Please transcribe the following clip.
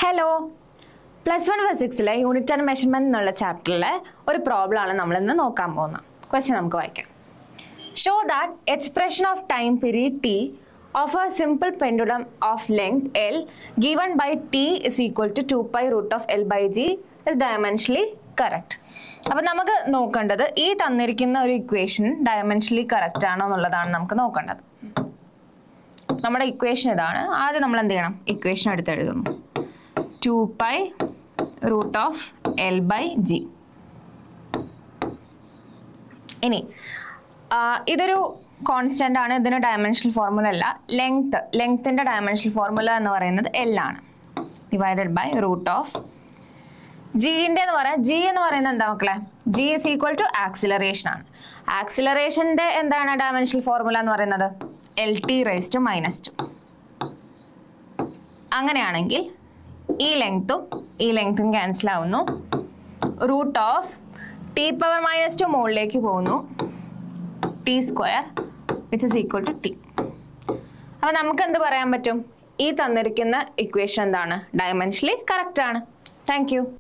Hello, +1 ഫിസിക്സിലെ unit and measurement എന്നുള്ള ചാപ്റ്ററിലെ ഒരു problem ആണ് നമ്മൾ ഇന്ന് നോക്കാൻ പോകുന്നത്. ക്വസ്റ്റ്യൻ നമുക്ക് വായിക്കാം. Show that expression of time period T of a simple pendulum of length L given by T is equal to 2π√L/g is dimensionally correct. അപ്പം നമുക്ക് നോക്കേണ്ടത് ഈ തന്നിരിക്കുന്ന ഒരു ഇക്വേഷൻ ഡയമെൻഷനലി കറക്റ്റ് ആണോ എന്നുള്ളതാണ് നമുക്ക് നോക്കേണ്ടത്. നമ്മുടെ ഇക്വേഷൻ ഇതാണ്. ആദ്യം നമ്മൾ എന്ത് ചെയ്യണം? ഇക്വേഷൻ എടുത്തെഴുതുന്നു. 2π√L/g. ഇനി ഇതൊരു കോൺസ്റ്റന്റ് ആണ്. ഇതിന് ഡയമെൻഷണൽ ഫോർമുല അല്ല. ലെങ്ത്തിന്റെ ഡയമെൻഷണൽ ഫോർമുല എന്ന് പറയുന്നത് L ആണ്. ഡിവൈഡഡ് ബൈ √g എന്ന് പറയാം. g എന്ന് പറയുന്നത് എന്താ മക്കളെ? g is equal to acceleration ആണ്. ആക്സിലറേഷന്റെ എന്താണ് ഡയമെൻഷണൽ ഫോർമുല എന്ന് പറയുന്നത്? LT⁻². അങ്ങനെയാണെങ്കിൽ ഈ ലെങ്ത്തും ക്യാൻസൽ ആവുന്നു. √T⁻² മുകളിലേക്ക് പോകുന്നു. t² which is equal to t. അപ്പോൾ നമുക്ക് എന്ത് പറയാൻ പറ്റും? ഈ തന്നിരിക്കുന്ന ഇക്വേഷൻ എന്താണ്? ഡയമെൻഷനലി കറക്റ്റ് ആണ്. Thank you.